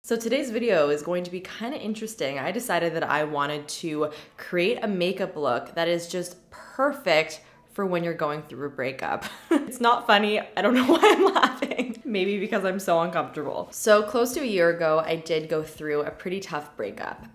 So today's video is going to be kind of interesting. I decided that I wanted to create a makeup look that is just perfect for when you're going through a breakup. It's not funny. I don't know why I'm laughing. Maybe because I'm so uncomfortable. So close to a year ago, I did go through a pretty tough breakup.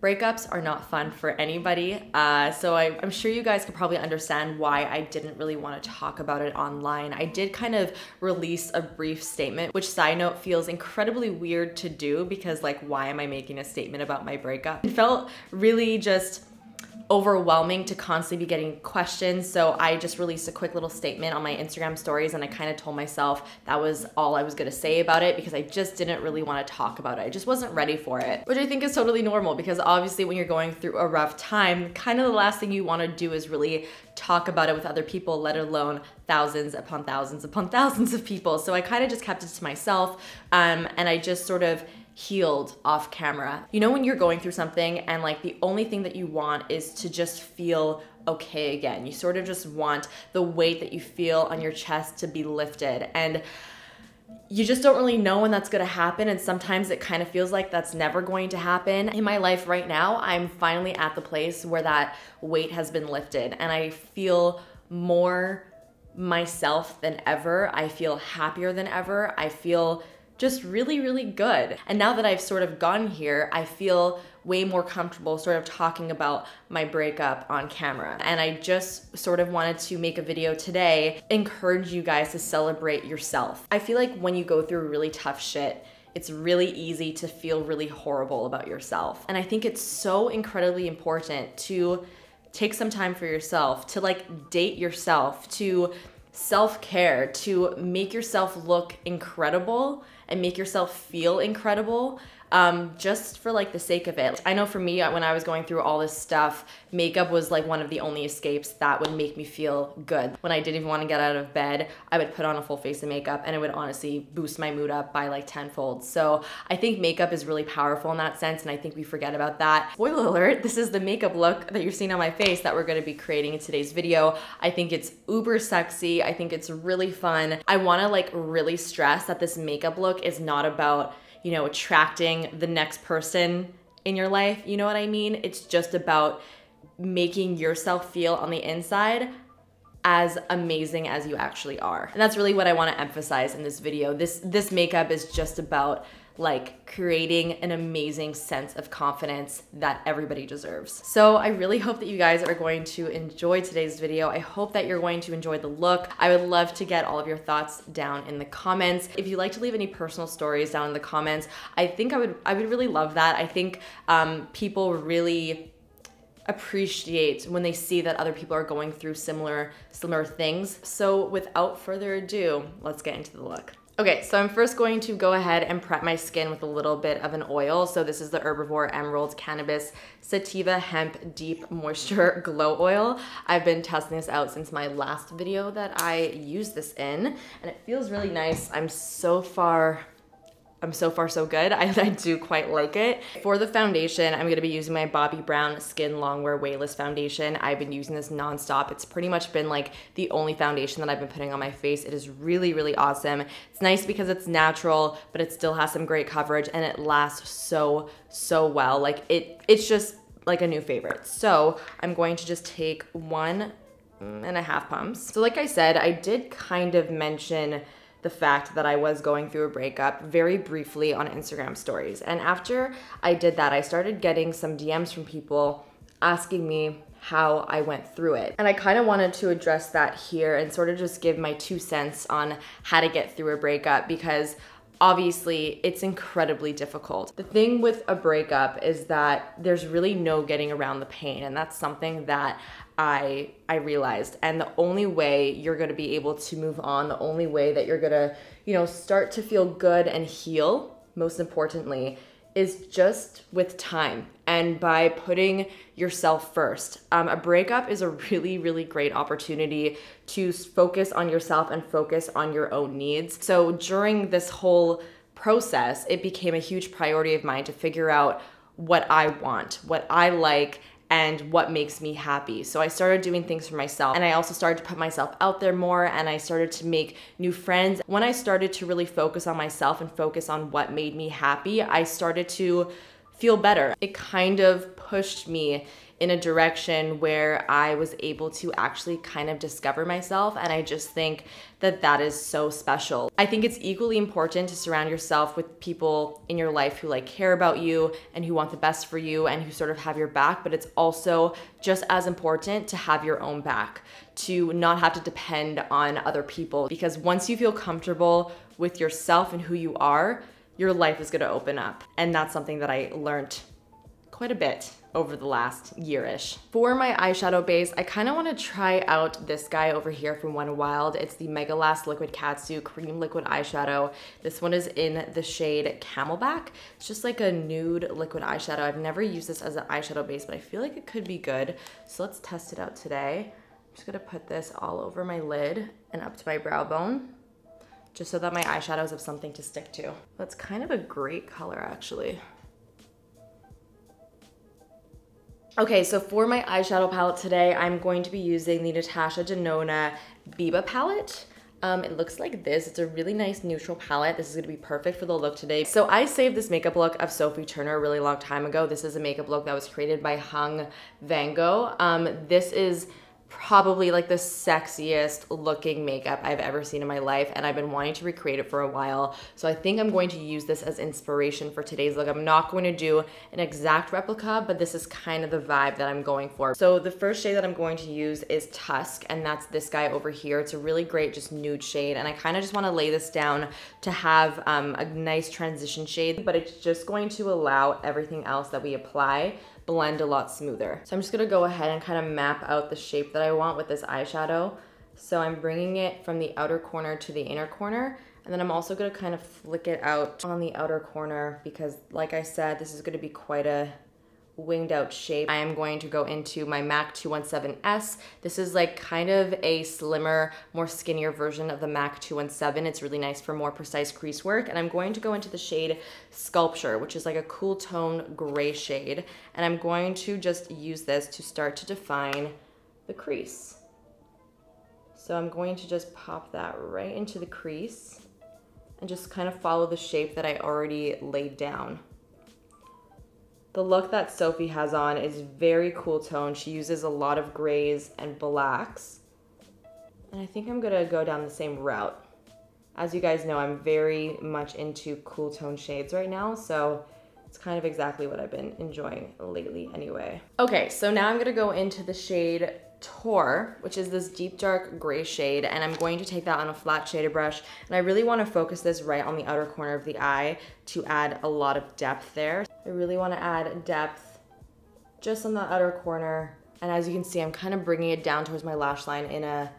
Breakups are not fun for anybody. So I'm sure you guys could probably understand why I didn't really want to talk about it online. I did kind of release a brief statement, which side note feels incredibly weird to do because like, why am I making a statement about my breakup? It felt really just overwhelming to constantly be getting questions. So I just released a quick little statement on my Instagram stories and I kind of told myself that was all I was gonna say about it because I just didn't really want to talk about it. I just wasn't ready for it, which I think is totally normal because obviously when you're going through a rough time, kind of the last thing you want to do is really talk about it with other people, let alone thousands upon thousands upon thousands of people. So I kind of just kept it to myself and I just sort of healed off camera. You know when you're going through something and like the only thing that you want is to just feel okay again. You sort of just want the weight that you feel on your chest to be lifted, and you just don't really know when that's gonna happen, and sometimes it kind of feels like that's never going to happen. In my life right now, I'm finally at the place where that weight has been lifted and I feel more myself than ever. I feel happier than ever. I feel just really, really good. And now that I've sort of gotten here, I feel way more comfortable sort of talking about my breakup on camera. And I just sort of wanted to make a video today, encourage you guys to celebrate yourself. I feel like when you go through really tough shit, it's really easy to feel really horrible about yourself. And I think it's so incredibly important to take some time for yourself, to like date yourself, to self-care, to make yourself look incredible and make yourself feel incredible, just for like the sake of it. I know for me, when I was going through all this stuff, makeup was like one of the only escapes that would make me feel good. When I didn't even want to get out of bed, I would put on a full face of makeup and it would honestly boost my mood up by like tenfold. So I think makeup is really powerful in that sense, and I think we forget about that. Spoiler alert, this is the makeup look that you're seeing on my face that we're gonna be creating in today's video. I think it's uber sexy. I think it's really fun. I wanna like really stress that this makeup look is not about, you know, attracting the next person in your life, you know what I mean? It's just about making yourself feel on the inside as amazing as you actually are. And that's really what I want to emphasize in this video. This makeup is just about like creating an amazing sense of confidence that everybody deserves. So I really hope that you guys are going to enjoy today's video. I hope that you're going to enjoy the look. I would love to get all of your thoughts down in the comments. If you'd like to leave any personal stories down in the comments, I think I would really love that. I think people really appreciate when they see that other people are going through similar things. So without further ado, let's get into the look. Okay, so I'm first going to go ahead and prep my skin with a little bit of an oil. So this is the Herbivore Emerald Cannabis Sativa Hemp Deep Moisture Glow Oil. I've been testing this out since my last video that I used this in, and it feels really nice. I'm so far so good. I do quite like it. For the foundation, I'm gonna be using my Bobbi Brown Skin Longwear Weightless Foundation. I've been using this nonstop. It's pretty much been like the only foundation that I've been putting on my face. It is really, really awesome. It's nice because it's natural, but it still has some great coverage and it lasts so well. Like it's just like a new favorite. So I'm going to just take 1.5 pumps. So like I said, I did kind of mention the fact that I was going through a breakup very briefly on Instagram stories. And after I did that, I started getting some DMs from people asking me how I went through it. And I kind of wanted to address that here and sort of just give my 2 cents on how to get through a breakup, because obviously it's incredibly difficult. The thing with a breakup is that there's really no getting around the pain, and that's something that I realized. And the only way you're gonna be able to move on, the only way that you're gonna, you know, start to feel good and heal, most importantly, is just with time and by putting yourself first. A breakup is a really, really great opportunity to focus on yourself and focus on your own needs. So during this whole process, it became a huge priority of mine to figure out what I want, what I like, and what makes me happy. So I started doing things for myself, and I also started to put myself out there more, and I started to make new friends. When I started to really focus on myself and focus on what made me happy, I started to feel better. It kind of pushed me in a direction where I was able to actually kind of discover myself, and I just think that that is so special. I think it's equally important to surround yourself with people in your life who like care about you and who want the best for you and who sort of have your back, but it's also just as important to have your own back, to not have to depend on other people, because once you feel comfortable with yourself and who you are, your life is gonna open up. And that's something that I learned quite a bit over the last year-ish. For my eyeshadow base, I kind of want to try out this guy over here from Wet n Wild. It's the Mega Last Liquid Catsuit Cream Liquid Eyeshadow. This one is in the shade Camelback. It's just like a nude liquid eyeshadow. I've never used this as an eyeshadow base, but I feel like it could be good. So let's test it out today. I'm just gonna put this all over my lid and up to my brow bone, just so that my eyeshadows have something to stick to. That's kind of a great color, actually. Okay, so for my eyeshadow palette today, I'm going to be using the Natasha Denona Biba palette. It looks like this. It's a really nice neutral palette. This is gonna be perfect for the look today. So I saved this makeup look of Sophie Turner a really long time ago. This is a makeup look that was created by Hung Van Gogh. This is probably like the sexiest looking makeup I've ever seen in my life, and I've been wanting to recreate it for a while. So I think I'm going to use this as inspiration for today's look. I'm not going to do an exact replica, but this is kind of the vibe that I'm going for. So the first shade that I'm going to use is Tusk, and that's this guy over here. It's a really great just nude shade, and I kind of just want to lay this down to have a nice transition shade, but it's just going to allow everything else that we apply blend a lot smoother. So I'm just gonna go ahead and kind of map out the shape that I want with this eyeshadow. So I'm bringing it from the outer corner to the inner corner, and then I'm also gonna kind of flick it out on the outer corner because, like I said, this is gonna be quite a winged out shape. I am going to go into my MAC 217S. This is like kind of a slimmer, more skinnier version of the MAC 217. It's really nice for more precise crease work. And I'm going to go into the shade Sculpture, which is like a cool tone gray shade. And I'm going to just use this to start to define the crease. So I'm going to just pop that right into the crease and just kind of follow the shape that I already laid down. The look that Sophie has on is very cool tone. She uses a lot of grays and blacks. And I think I'm gonna go down the same route. As you guys know, I'm very much into cool tone shades right now, so it's kind of exactly what I've been enjoying lately anyway. Okay, so now I'm gonna go into the shade Tor, which is this deep dark gray shade, and I'm going to take that on a flat shader brush, and I really want to focus this right on the outer corner of the eye to add a lot of depth there. I really want to add depth just on the outer corner, and as you can see, I'm kind of bringing it down towards my lash line in a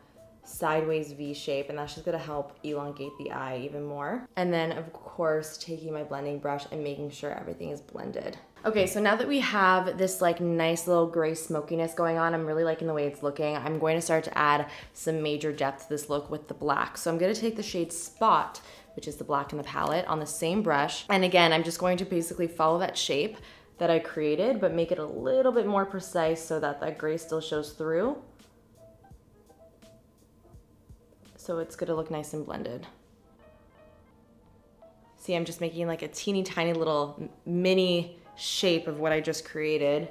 sideways V shape, and that's just gonna help elongate the eye even more. And then of course, taking my blending brush and making sure everything is blended. Okay, so now that we have this like nice little gray smokiness going on, I'm really liking the way it's looking. I'm going to start to add some major depth to this look with the black. So I'm gonna take the shade Spot, which is the black in the palette, on the same brush. And again, I'm just going to basically follow that shape that I created, but make it a little bit more precise so that that gray still shows through. So it's gonna look nice and blended. See, I'm just making like a teeny tiny little mini shape of what I just created.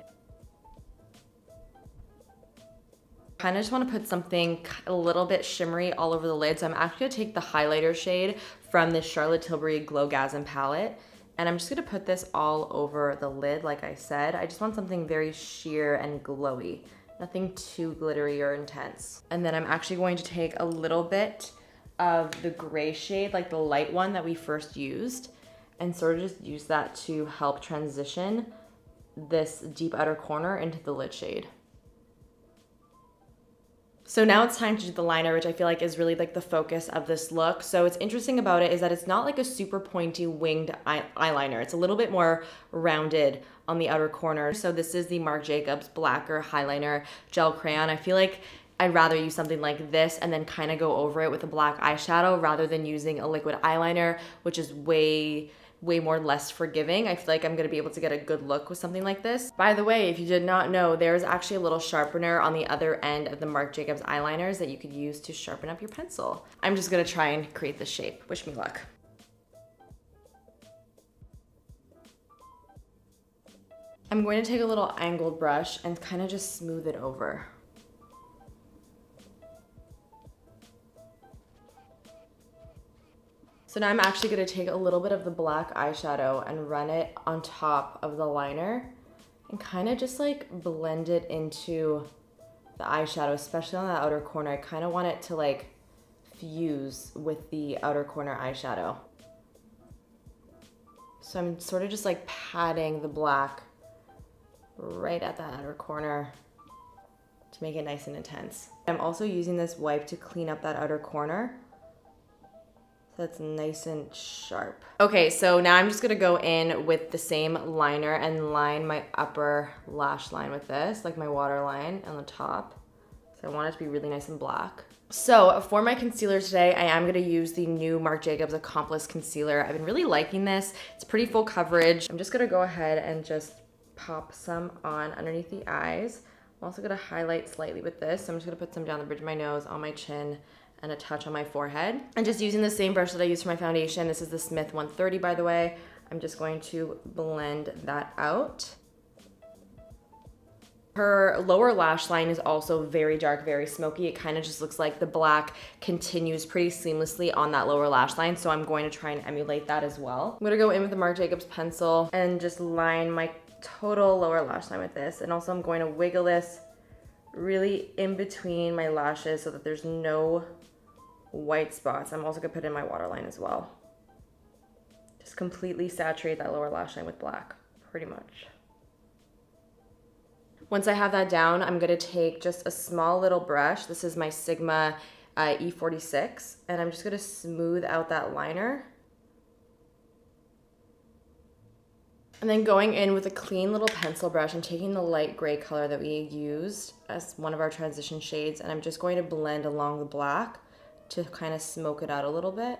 Kind of just want to put something a little bit shimmery all over the lid. So I'm actually gonna take the highlighter shade from this Charlotte Tilbury Glowgasm palette, and I'm just gonna put this all over the lid like I said. I just want something very sheer and glowy. Nothing too glittery or intense. And then I'm actually going to take a little bit of the gray shade, like the light one that we first used, and sort of just use that to help transition this deep outer corner into the lid shade. So now it's time to do the liner, which I feel like is really like the focus of this look. So what's interesting about it is that it's not like a super pointy winged eyeliner. It's a little bit more rounded on the outer corner. So this is the Marc Jacobs Blacker Highliner Gel Crayon. I feel like I'd rather use something like this and then kind of go over it with a black eyeshadow rather than using a liquid eyeliner, which is way way more less forgiving. I feel like I'm gonna be able to get a good look with something like this. By the way, if you did not know, there's actually a little sharpener on the other end of the Marc Jacobs eyeliners that you could use to sharpen up your pencil. I'm just gonna try and create this shape. Wish me luck. I'm going to take a little angled brush and kind of just smooth it over. So now I'm actually gonna take a little bit of the black eyeshadow and run it on top of the liner and kind of just like blend it into the eyeshadow, especially on the outer corner. I kind of want it to like fuse with the outer corner eyeshadow. So I'm sort of just like patting the black right at that outer corner to make it nice and intense. I'm also using this wipe to clean up that outer corner. So it's nice and sharp. Okay, so now I'm just gonna go in with the same liner and line my upper lash line with this, like my waterline on the top. So I want it to be really nice and black. So for my concealer today, I am gonna use the new Marc Jacobs Accomplice Concealer. I've been really liking this. It's pretty full coverage. I'm just gonna go ahead and just pop some on underneath the eyes. I'm also gonna highlight slightly with this. So I'm just gonna put some down the bridge of my nose, on my chin, and a touch on my forehead. And just using the same brush that I used for my foundation. This is the Smith 130, by the way. I'm just going to blend that out. Her lower lash line is also very dark, very smoky. It kind of just looks like the black continues pretty seamlessly on that lower lash line. So I'm going to try and emulate that as well. I'm gonna go in with the Marc Jacobs pencil and just line my total lower lash line with this. And also I'm going to wiggle this really in between my lashes so that there's no white spots. I'm also gonna put in my waterline as well. Just completely saturate that lower lash line with black, pretty much. Once I have that down, I'm gonna take just a small little brush. This is my Sigma E46, and I'm just gonna smooth out that liner. And then going in with a clean little pencil brush, I'm taking the light gray color that we used as one of our transition shades, and I'm just going to blend along the black to kind of smoke it out a little bit.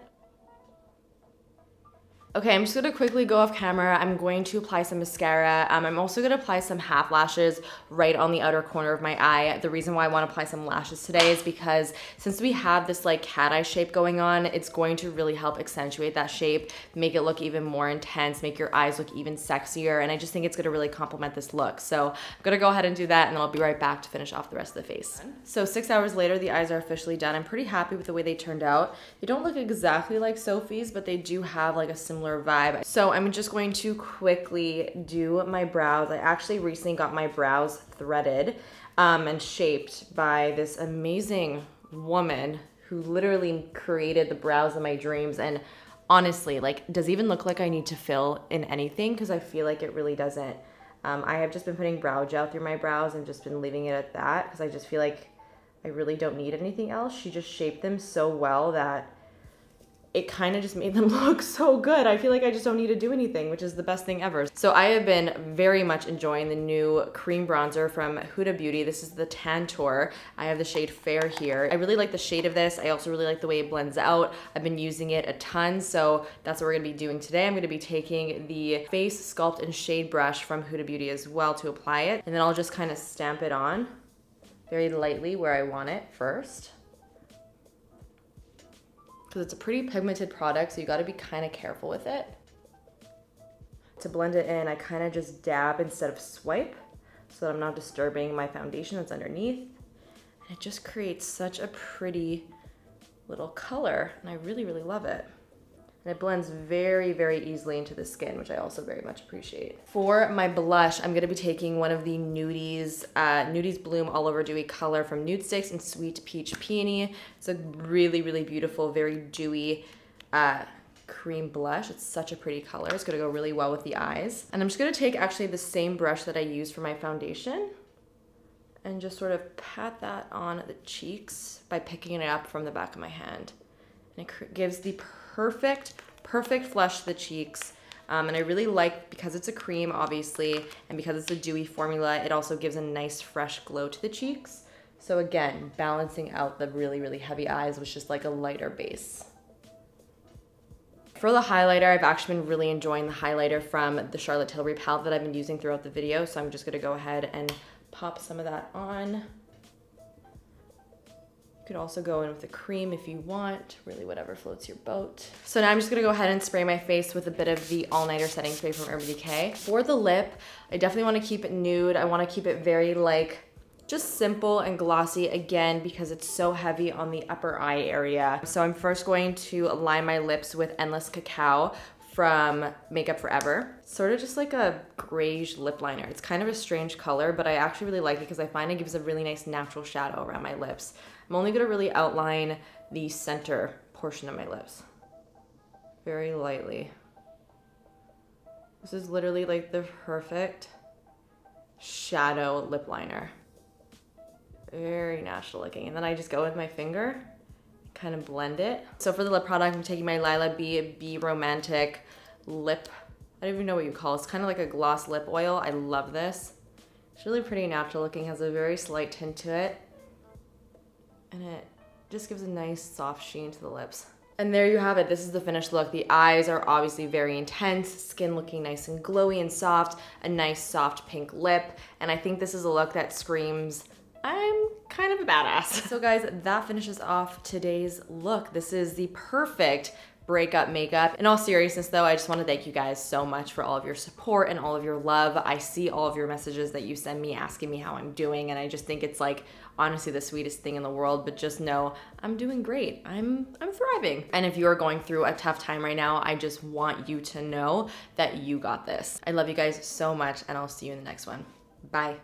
Okay, I'm just gonna quickly go off camera. I'm going to apply some mascara. I'm also gonna apply some half lashes right on the outer corner of my eye. The reason why I wanna apply some lashes today is because since we have this like cat eye shape going on, it's going to really help accentuate that shape, make it look even more intense, make your eyes look even sexier, and I just think it's gonna really complement this look. So I'm gonna go ahead and do that, and then I'll be right back to finish off the rest of the face. So 6 hours later, the eyes are officially done. I'm pretty happy with the way they turned out. They don't look exactly like Sophie's, but they do have like a similar vibe. So I'm just going to quickly do my brows. I actually recently got my brows threaded and shaped by this amazing woman who literally created the brows of my dreams. And honestly, like, does it even look like I need to fill in anything? Because I feel like it really doesn't. I have just been putting brow gel through my brows and just been leaving it at that because I just feel like I really don't need anything else. She just shaped them so well that it kind of just made them look so good. I feel like I just don't need to do anything, which is the best thing ever. So I have been very much enjoying the new cream bronzer from Huda Beauty. This is the Tantour. I have the shade Fair here. I really like the shade of this. I also really like the way it blends out. I've been using it a ton, so that's what we're gonna be doing today. I'm gonna be taking the Face Sculpt and Shade brush from Huda Beauty as well to apply it, and then I'll just kind of stamp it on very lightly where I want it first. Because it's a pretty pigmented product, so you gotta be kind of careful with it. To blend it in, I kind of just dab instead of swipe so that I'm not disturbing my foundation that's underneath. And it just creates such a pretty little color, and I really, really love it. And it blends very, very easily into the skin, which I also very much appreciate. For my blush, I'm gonna be taking one of the Nudies, Nudies Bloom All Over Dewy color from Nude Sticks in Sweet Peach Peony. It's a really, really beautiful, very dewy cream blush. It's such a pretty color. It's gonna go really well with the eyes. And I'm just gonna take actually the same brush that I used for my foundation and just sort of pat that on the cheeks by picking it up from the back of my hand. And it gives the perfect flush to the cheeks. And I really like, because it's a cream, obviously, and because it's a dewy formula, it also gives a nice fresh glow to the cheeks. So again, balancing out the really, really heavy eyes with just like a lighter base. For the highlighter, I've actually been really enjoying the highlighter from the Charlotte Tilbury palette that I've been using throughout the video. So I'm just gonna go ahead and pop some of that on. You could also go in with a cream if you want, really whatever floats your boat. So now I'm just gonna go ahead and spray my face with a bit of the All Nighter Setting Spray from Urban Decay. For the lip, I definitely wanna keep it nude. I wanna keep it very like, just simple and glossy again because it's so heavy on the upper eye area. So I'm first going to line my lips with Endless Cacao from Makeup Forever. Sort of just like a grayish lip liner. It's kind of a strange color, but I actually really like it because I find it gives a really nice natural shadow around my lips. I'm only gonna really outline the center portion of my lips. Very lightly. This is literally like the perfect shadow lip liner. Very natural looking. And then I just go with my finger, kind of blend it. So for the lip product, I'm taking my Lila Be Romantic lip, I don't even know what you call it. It's kind of like a gloss lip oil. I love this. It's really pretty natural looking, has a very slight tint to it. And it just gives a nice soft sheen to the lips. And there you have it. This is the finished look. The eyes are obviously very intense, skin looking nice and glowy and soft, a nice soft pink lip. And I think this is a look that screams, I'm kind of a badass. So guys, that finishes off today's look. This is the perfect breakup makeup. In all seriousness though, I just want to thank you guys so much for all of your support and all of your love. I see all of your messages that you send me asking me how I'm doing, and I just think it's like honestly the sweetest thing in the world. But just know I'm doing great. I'm thriving. And if you're going through a tough time right now, I just want you to know that you got this. I love you guys so much, and I'll see you in the next one. Bye.